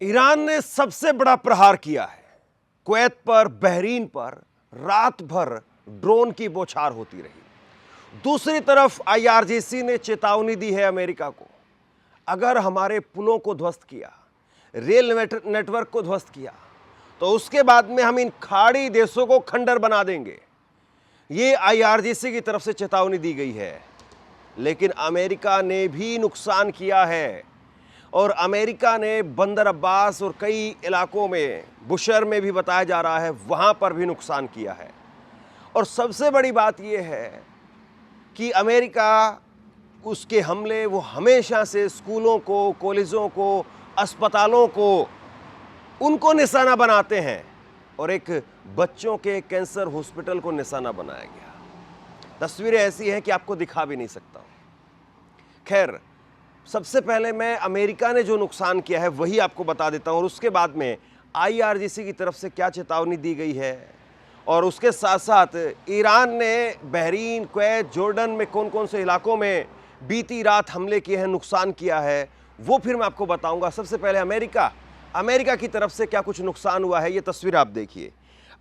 Iran ने सबसे बड़ा प्रहार किया है। कुवैत पर, बहरीन पर रात भर ड्रोन की बौछार होती रही। दूसरी तरफ आईआरजीसी ने चेतावनी दी है अमेरिका को, अगर हमारे पुलों को ध्वस्त किया, रेल नेटवर्क को ध्वस्त किया, तो उसके बाद में हम इन खाड़ी देशों को खंडर बना देंगे। ये आईआरजीसी की तरफ से चेतावनी दी गई है। लेकिन अमेरिका ने भी नुकसान किया है और अमेरिका ने बंदर अब्बास और कई इलाकों में, बुशर में भी बताया जा रहा है, वहाँ पर भी नुकसान किया है। और सबसे बड़ी बात यह है कि अमेरिका, उसके हमले वो हमेशा से स्कूलों को, कॉलेजों को, अस्पतालों को, उनको निशाना बनाते हैं और एक बच्चों के कैंसर हॉस्पिटल को निशाना बनाया गया। तस्वीरें ऐसी हैं कि आपको दिखा भी नहीं सकता। खैर, सबसे पहले मैं अमेरिका ने जो नुकसान किया है वही आपको बता देता हूं और उसके बाद में आईआरजीसी की तरफ से क्या चेतावनी दी गई है और उसके साथ साथ ईरान ने बहरीन, कुवैत, जॉर्डन में कौन कौन से इलाकों में बीती रात हमले किए हैं, नुकसान किया है, वो फिर मैं आपको बताऊंगा। सबसे पहले अमेरिका की तरफ से क्या कुछ नुकसान हुआ है, ये तस्वीर आप देखिए।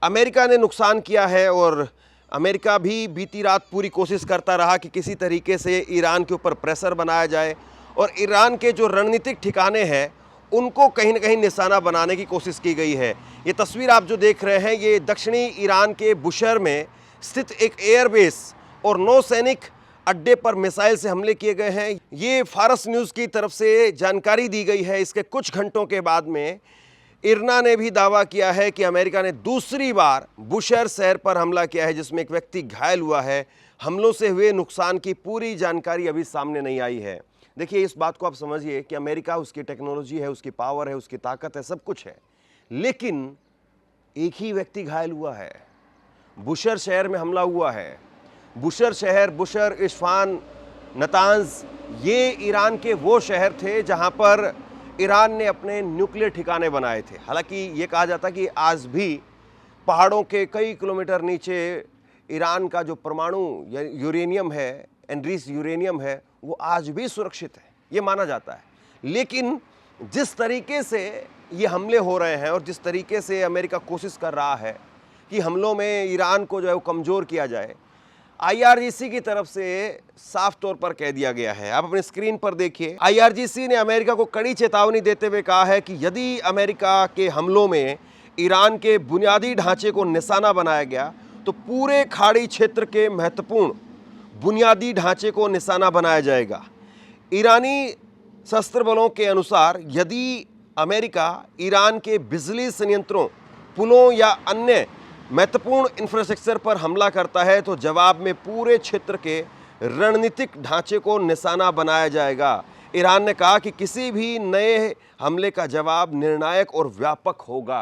अमेरिका ने नुकसान किया है और अमेरिका भी बीती रात पूरी कोशिश करता रहा कि किसी तरीके से ईरान के ऊपर प्रेशर बनाया जाए और ईरान के जो रणनीतिक ठिकाने हैं उनको कहीं ना कहीं निशाना बनाने की कोशिश की गई है। ये तस्वीर आप जो देख रहे हैं, ये दक्षिणी ईरान के बुशर में स्थित एक एयरबेस और नौसैनिक अड्डे पर मिसाइल से हमले किए गए हैं। ये फारस न्यूज़ की तरफ से जानकारी दी गई है। इसके कुछ घंटों के बाद में इरना ने भी दावा किया है कि अमेरिका ने दूसरी बार बुशर शहर पर हमला किया है, जिसमें एक व्यक्ति घायल हुआ है। हमलों से हुए नुकसान की पूरी जानकारी अभी सामने नहीं आई है। देखिए, इस बात को आप समझिए कि अमेरिका, उसकी टेक्नोलॉजी है, उसकी पावर है, उसकी ताकत है, सब कुछ है, लेकिन एक ही व्यक्ति घायल हुआ है। बुशर शहर में हमला हुआ है। बुशर शहर, बुशर, इस्फहान, नतांज, ये ईरान के वो शहर थे जहां पर ईरान ने अपने न्यूक्लियर ठिकाने बनाए थे। हालांकि ये कहा जाता कि आज भी पहाड़ों के कई किलोमीटर नीचे ईरान का जो परमाणु यूरेनियम है, एनरिच यूरेनियम है, वो आज भी सुरक्षित है, ये माना जाता है। लेकिन जिस तरीके से ये हमले हो रहे हैं और जिस तरीके से अमेरिका कोशिश कर रहा है कि हमलों में ईरान को जो है वो कमज़ोर किया जाए, आईआरजीसी की तरफ से साफ तौर पर कह दिया गया है। आप अपनी स्क्रीन पर देखिए, आईआरजीसी ने अमेरिका को कड़ी चेतावनी देते हुए कहा है कि यदि अमेरिका के हमलों में ईरान के बुनियादी ढांचे को निशाना बनाया गया तो पूरे खाड़ी क्षेत्र के महत्वपूर्ण बुनियादी ढांचे को निशाना बनाया जाएगा। ईरानी सशस्त्र बलों के अनुसार यदि अमेरिका ईरान के बिजली संयंत्रों, पुलों या अन्य महत्वपूर्ण इंफ्रास्ट्रक्चर पर हमला करता है तो जवाब में पूरे क्षेत्र के रणनीतिक ढांचे को निशाना बनाया जाएगा। ईरान ने कहा कि किसी भी नए हमले का जवाब निर्णायक और व्यापक होगा।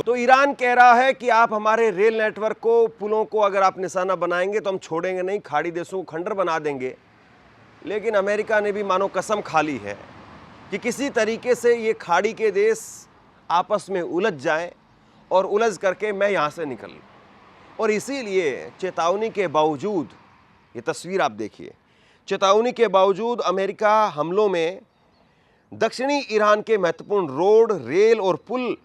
तो ईरान कह रहा है कि आप हमारे रेल नेटवर्क को, पुलों को अगर आप निशाना बनाएंगे तो हम छोड़ेंगे नहीं, खाड़ी देशों को खंडर बना देंगे। लेकिन अमेरिका ने भी मानो कसम खा ली है कि किसी तरीके से ये खाड़ी के देश आपस में उलझ जाएं और उलझ करके मैं यहाँ से निकल लूँ। और इसीलिए चेतावनी के बावजूद, ये तस्वीर आप देखिए, चेतावनी के बावजूद अमेरिका हमलों में दक्षिणी ईरान के महत्वपूर्ण रोड, रेल और पुल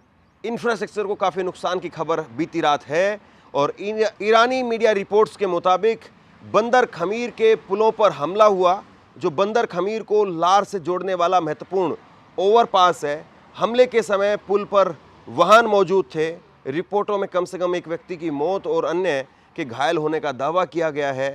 इंफ्रास्ट्रक्चर को काफ़ी नुकसान की खबर बीती रात है। और ईरानी मीडिया रिपोर्ट्स के मुताबिक बंदर खमीर के पुलों पर हमला हुआ, जो बंदर खमीर को लार से जोड़ने वाला महत्वपूर्ण ओवरपास है। हमले के समय पुल पर वाहन मौजूद थे। रिपोर्टों में कम से कम एक व्यक्ति की मौत और अन्य के घायल होने का दावा किया गया है।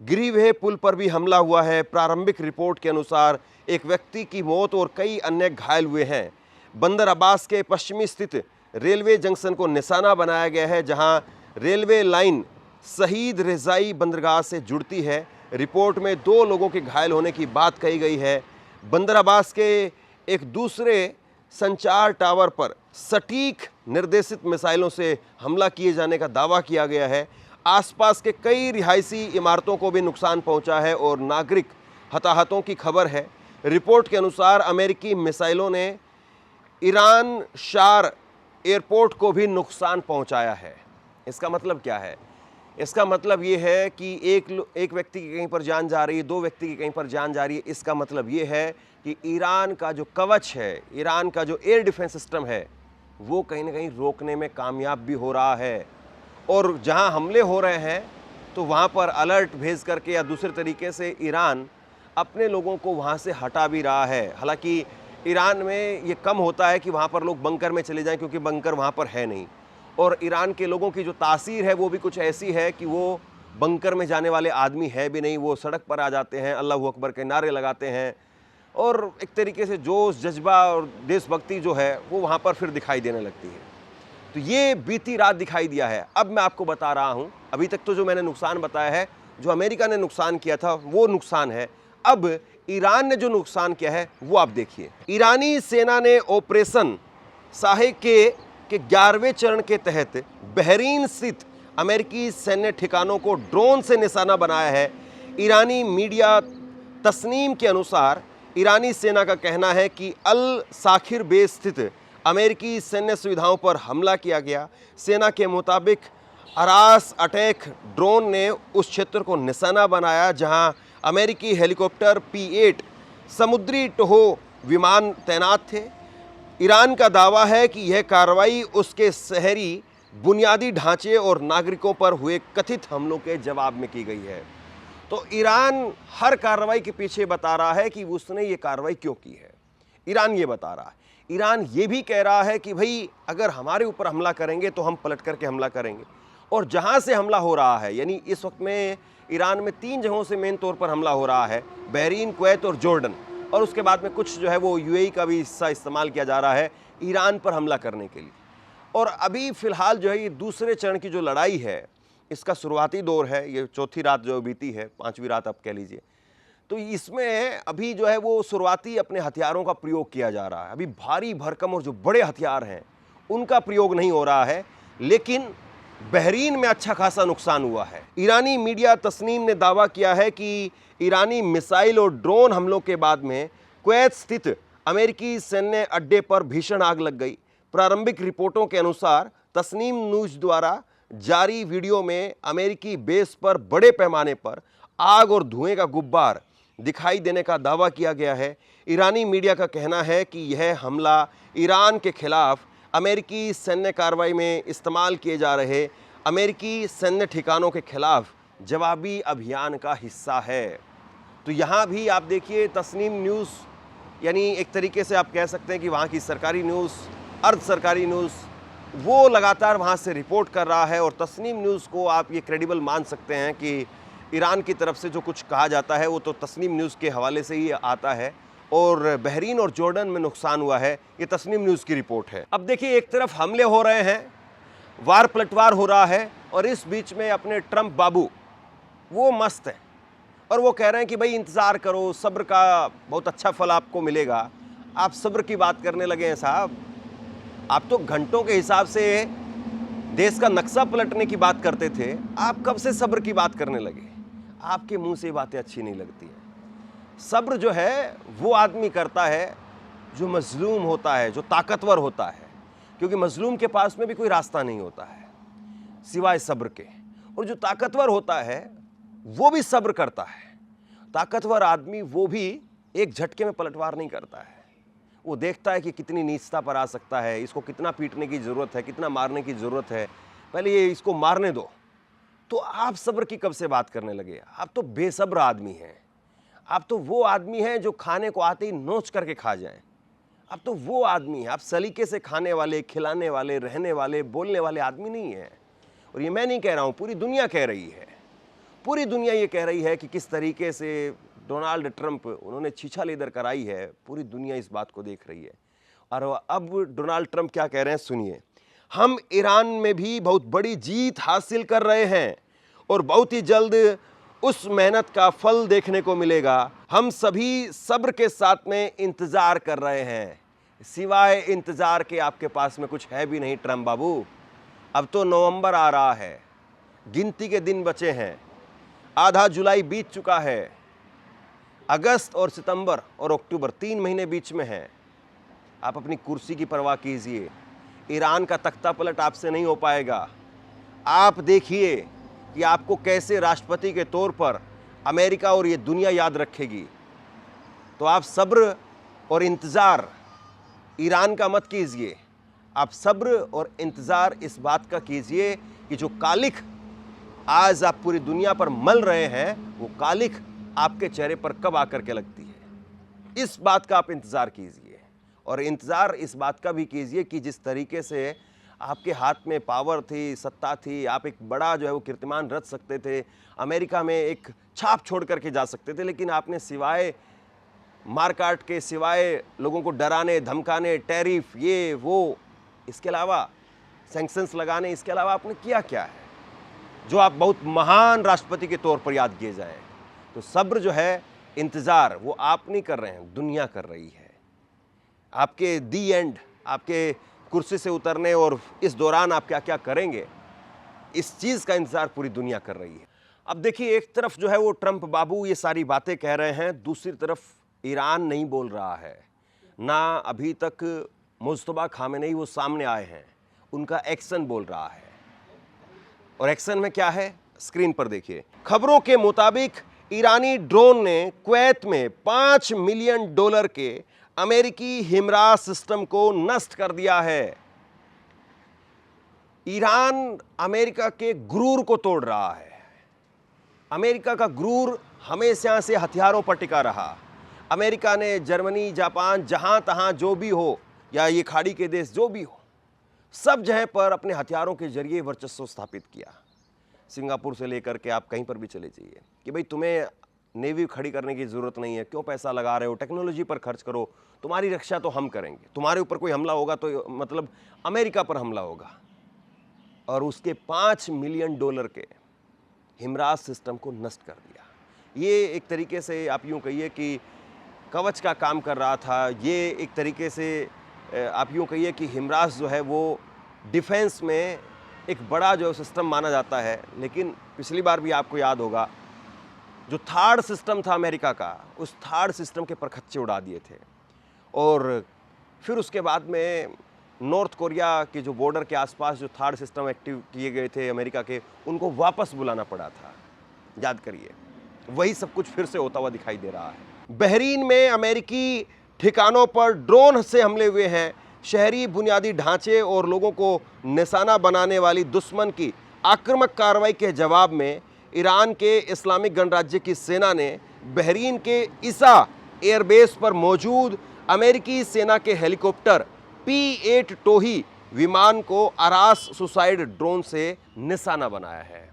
गिरी हुए पुल पर भी हमला हुआ है। प्रारंभिक रिपोर्ट के अनुसार एक व्यक्ति की मौत और कई अन्य घायल हुए हैं। बंदर अब्बास के पश्चिमी स्थित रेलवे जंक्शन को निशाना बनाया गया है, जहां रेलवे लाइन शहीद रेजाई बंदरगाह से जुड़ती है। रिपोर्ट में 2 लोगों के घायल होने की बात कही गई है। बंदर अब्बास के एक दूसरे संचार टावर पर सटीक निर्देशित मिसाइलों से हमला किए जाने का दावा किया गया है। आसपास के कई रिहायशी इमारतों को भी नुकसान पहुंचा है और नागरिक हताहतों की खबर है। रिपोर्ट के अनुसार अमेरिकी मिसाइलों ने ईरान शार एयरपोर्ट को भी नुकसान पहुंचाया है। इसका मतलब क्या है? इसका मतलब ये है कि एक व्यक्ति की कहीं पर जान जा रही है, दो व्यक्ति की कहीं पर जान जा रही है। इसका मतलब ये है कि ईरान का जो कवच है, ईरान का जो एयर डिफेंस सिस्टम है, वो कहीं ना कहीं रोकने में कामयाब भी हो रहा है। और जहां हमले हो रहे हैं तो वहां पर अलर्ट भेज करके या दूसरे तरीके से ईरान अपने लोगों को वहां से हटा भी रहा है। हालांकि ईरान में ये कम होता है कि वहां पर लोग बंकर में चले जाएं, क्योंकि बंकर वहां पर है नहीं। और ईरान के लोगों की जो तासीर है वो भी कुछ ऐसी है कि वो बंकर में जाने वाले आदमी है भी नहीं। वो सड़क पर आ जाते हैं, अल्लाह अकबर के नारे लगाते हैं, और एक तरीके से जोश, जज्बा और देशभक्ति जो है वो वहाँ पर फिर दिखाई देने लगती है। तो ये बीती रात दिखाई दिया है। अब मैं आपको बता रहा हूँ, अभी तक तो जो मैंने नुकसान बताया है, जो अमेरिका ने नुकसान किया था वो नुकसान है। अब ईरान ने जो नुकसान किया है वो आप देखिए। ईरानी सेना ने ऑपरेशन साहे के 11वें चरण के तहत बहरीन स्थित अमेरिकी सैन्य ठिकानों को ड्रोन से निशाना बनाया है। ईरानी मीडिया तस्नीम के अनुसार ईरानी सेना का कहना है कि अल साखिर बेस स्थित अमेरिकी सैन्य सुविधाओं पर हमला किया गया। सेना के मुताबिक अरास अटैक ड्रोन ने उस क्षेत्र को निशाना बनाया जहां अमेरिकी हेलीकॉप्टर P-8 समुद्री टोहो विमान तैनात थे। ईरान का दावा है कि यह कार्रवाई उसके शहरी बुनियादी ढांचे और नागरिकों पर हुए कथित हमलों के जवाब में की गई है। तो ईरान हर कार्रवाई के पीछे बता रहा है कि उसने ये कार्रवाई क्यों की है। ईरान ये बता रहा है। ईरान ये भी कह रहा है कि भाई अगर हमारे ऊपर हमला करेंगे तो हम पलट करके हमला करेंगे। और जहां से हमला हो रहा है, यानी इस वक्त में ईरान में 3 जगहों से मेन तौर पर हमला हो रहा है, बहरीन, कुवैत और जॉर्डन, और उसके बाद में कुछ जो है वो UAE का भी हिस्सा इस्तेमाल किया जा रहा है ईरान पर हमला करने के लिए। और अभी फ़िलहाल जो है ये दूसरे चरण की जो लड़ाई है, इसका शुरुआती दौर है। ये चौथी रात जो बीती है, 5वीं रात आप कह लीजिए। तो इसमें अभी जो है वो शुरुआती अपने हथियारों का प्रयोग किया जा रहा है। अभी भारी भरकम और जो बड़े हथियार हैं उनका प्रयोग नहीं हो रहा है, लेकिन बहरीन में अच्छा खासा नुकसान हुआ है। ईरानी मीडिया तस्नीम ने दावा किया है कि ईरानी मिसाइल और ड्रोन हमलों के बाद में कुवैत स्थित अमेरिकी सैन्य अड्डे पर भीषण आग लग गई। प्रारंभिक रिपोर्टों के अनुसार तस्नीम न्यूज़ द्वारा जारी वीडियो में अमेरिकी बेस पर बड़े पैमाने पर आग और धुएं का गुब्बार दिखाई देने का दावा किया गया है। ईरानी मीडिया का कहना है कि यह हमला ईरान के खिलाफ अमेरिकी सैन्य कार्रवाई में इस्तेमाल किए जा रहे अमेरिकी सैन्य ठिकानों के खिलाफ जवाबी अभियान का हिस्सा है। तो यहाँ भी आप देखिए तस्नीम न्यूज़, यानी एक तरीके से आप कह सकते हैं कि वहाँ की सरकारी न्यूज़, अर्ध सरकारी न्यूज़, वो लगातार वहाँ से रिपोर्ट कर रहा है। और तस्नीम न्यूज़ को आप ये क्रेडिबल मान सकते हैं कि ईरान की तरफ से जो कुछ कहा जाता है वो तो तस्नीम न्यूज़ के हवाले से ही आता है। और बहरीन और जॉर्डन में नुकसान हुआ है, ये तस्नीम न्यूज़ की रिपोर्ट है। अब देखिए, एक तरफ हमले हो रहे हैं, वार पलटवार हो रहा है, और इस बीच में अपने ट्रंप बाबू वो मस्त है और वो कह रहे हैं कि भाई इंतज़ार करो, सब्र का बहुत अच्छा फल आपको मिलेगा। आप सब्र की बात करने लगे हैं साहब। आप तो घंटों के हिसाब से देश का नक्शा पलटने की बात करते थे, आप कब से सब्र की बात करने लगे? आपके मुंह से बातें अच्छी नहीं लगती हैं। सब्र जो है वो आदमी करता है जो मजलूम होता है, जो ताकतवर होता है, क्योंकि मजलूम के पास में भी कोई रास्ता नहीं होता है सिवाय सब्र के। और जो ताकतवर होता है वो भी सब्र करता है। ताकतवर आदमी वो भी एक झटके में पलटवार नहीं करता है। वो देखता है कि कितनी नीचता पर आ सकता है, इसको कितना पीटने की ज़रूरत है, कितना मारने की ज़रूरत है, पहले ये इसको मारने दो। तो आप सब्र की कब से बात करने लगे? आप तो बेसब्र आदमी हैं। आप तो वो आदमी हैं जो खाने को आते ही नोच करके खा जाएं। आप तो वो आदमी हैं, आप सलीके से खाने वाले, खिलाने वाले, रहने वाले, बोलने वाले आदमी नहीं हैं। और ये मैं नहीं कह रहा हूँ, पूरी दुनिया कह रही है। पूरी दुनिया ये कह रही है कि किस तरीके से डोनाल्ड ट्रंप, उन्होंने छीछा लेदर कराई है। पूरी दुनिया इस बात को देख रही है। और अब डोनाल्ड ट्रंप क्या कह रहे हैं सुनिए। हम ईरान में भी बहुत बड़ी जीत हासिल कर रहे हैं और बहुत ही जल्द उस मेहनत का फल देखने को मिलेगा। हम सभी सब्र के साथ में इंतज़ार कर रहे हैं। सिवाय इंतज़ार के आपके पास में कुछ है भी नहीं ट्रंप बाबू। अब तो नवंबर आ रहा है, गिनती के दिन बचे हैं, आधा जुलाई बीत चुका है। अगस्त और सितंबर और अक्टूबर 3 महीने बीच में हैं। आप अपनी कुर्सी की परवाह कीजिए, ईरान का तख्ता पलट आपसे नहीं हो पाएगा। आप देखिए कि आपको कैसे राष्ट्रपति के तौर पर अमेरिका और ये दुनिया याद रखेगी। तो आप सब्र और इंतज़ार ईरान का मत कीजिए, आप सब्र और इंतज़ार इस बात का कीजिए कि जो कालिख आज आप पूरी दुनिया पर मल रहे हैं, वो कालिख आपके चेहरे पर कब आकर के लगती है। इस बात का आप इंतज़ार कीजिए और इंतज़ार इस बात का भी कीजिए कि जिस तरीके से आपके हाथ में पावर थी, सत्ता थी, आप एक बड़ा जो है वो कीर्तिमान रच सकते थे, अमेरिका में एक छाप छोड़ करके जा सकते थे, लेकिन आपने सिवाय मारकाट के, सिवाय लोगों को डराने धमकाने, टैरिफ ये वो, इसके अलावा सैंक्शंस लगाने, इसके अलावा आपने किया क्या है जो आप बहुत महान राष्ट्रपति के तौर पर याद किए जाएं। तो सब्र जो है, इंतज़ार, वो आप नहीं कर रहे हैं, दुनिया कर रही है। आपके दी एंड, आपके कुर्सी से उतरने और इस दौरान आप क्या क्या करेंगे, इस चीज़ का इंतज़ार पूरी दुनिया कर रही है। अब देखिए, एक तरफ जो है वो ट्रंप बाबू ये सारी बातें कह रहे हैं, दूसरी तरफ ईरान नहीं बोल रहा है ना। अभी तक मुस्तफा खामेनेई वो सामने आए हैं, उनका एक्शन बोल रहा है। और एक्शन में क्या है, स्क्रीन पर देखिए। खबरों के मुताबिक ईरानी ड्रोन ने कुवैत में $5 मिलियन के अमेरिकी हिमराज सिस्टम को नष्ट कर दिया है। ईरान अमेरिका के गुरूर को तोड़ रहा है। अमेरिका का गुरूर हमेशा से हथियारों पर टिका रहा। अमेरिका ने जर्मनी, जापान, जहां तहां जो भी हो, या ये खाड़ी के देश जो भी हो, सब जगह पर अपने हथियारों के जरिए वर्चस्व स्थापित किया। सिंगापुर से लेकर के आप कहीं पर भी चले जाइए कि भाई तुम्हें नेवी खड़ी करने की ज़रूरत नहीं है, क्यों पैसा लगा रहे हो, टेक्नोलॉजी पर खर्च करो, तुम्हारी रक्षा तो हम करेंगे। तुम्हारे ऊपर कोई हमला होगा तो मतलब अमेरिका पर हमला होगा। और उसके $5 मिलियन के हिमराज सिस्टम को नष्ट कर दिया। ये एक तरीके से आप यूँ कहिए कि कवच का काम कर रहा था। ये एक तरीके से आप यूँ कहिए कि हिमराज जो है वो डिफेंस में एक बड़ा जो सिस्टम माना जाता है। लेकिन पिछली बार भी आपको याद होगा, जो थार्ड सिस्टम था अमेरिका का, उस थार्ड सिस्टम के परखच्चे उड़ा दिए थे। और फिर उसके बाद में नॉर्थ कोरिया के जो बॉर्डर के आसपास जो थार्ड सिस्टम एक्टिव किए गए थे अमेरिका के, उनको वापस बुलाना पड़ा था। याद करिए, वही सब कुछ फिर से होता हुआ दिखाई दे रहा है। बहरीन में अमेरिकी ठिकानों पर ड्रोन से हमले हुए हैं। शहरी बुनियादी ढांचे और लोगों को निशाना बनाने वाली दुश्मन की आक्रामक कार्रवाई के जवाब में ईरान के इस्लामिक गणराज्य की सेना ने बहरीन के ईसा एयरबेस पर मौजूद अमेरिकी सेना के हेलीकॉप्टर P-8 टोही विमान को अरास सुसाइड ड्रोन से निशाना बनाया है।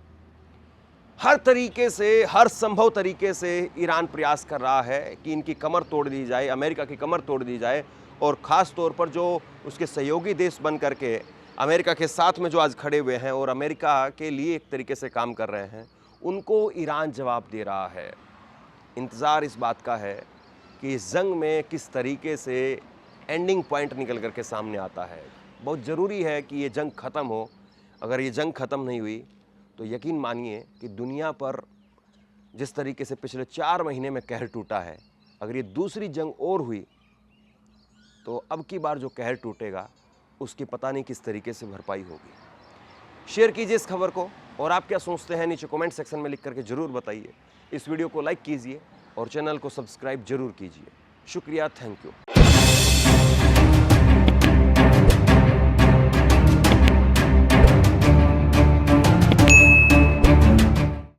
हर तरीके से, हर संभव तरीके से ईरान प्रयास कर रहा है कि इनकी कमर तोड़ दी जाए, अमेरिका की कमर तोड़ दी जाए। और ख़ास तौर पर जो उसके सहयोगी देश बन करके अमेरिका के साथ में जो आज खड़े हुए हैं और अमेरिका के लिए एक तरीके से काम कर रहे हैं, उनको ईरान जवाब दे रहा है। इंतज़ार इस बात का है कि इस जंग में किस तरीके से एंडिंग पॉइंट निकल करके सामने आता है। बहुत ज़रूरी है कि ये जंग ख़त्म हो। अगर ये जंग ख़त्म नहीं हुई तो यकीन मानिए कि दुनिया पर जिस तरीके से पिछले 4 महीने में कहर टूटा है, अगर ये दूसरी जंग और हुई तो अब की बार जो कहर टूटेगा उसकी पता नहीं किस तरीके से भरपाई होगी। शेयर कीजिए इस खबर को, और आप क्या सोचते हैं नीचे कमेंट सेक्शन में लिख करके ज़रूर बताइए। इस वीडियो को लाइक कीजिए और चैनल को सब्सक्राइब जरूर कीजिए। शुक्रिया, थैंक यू।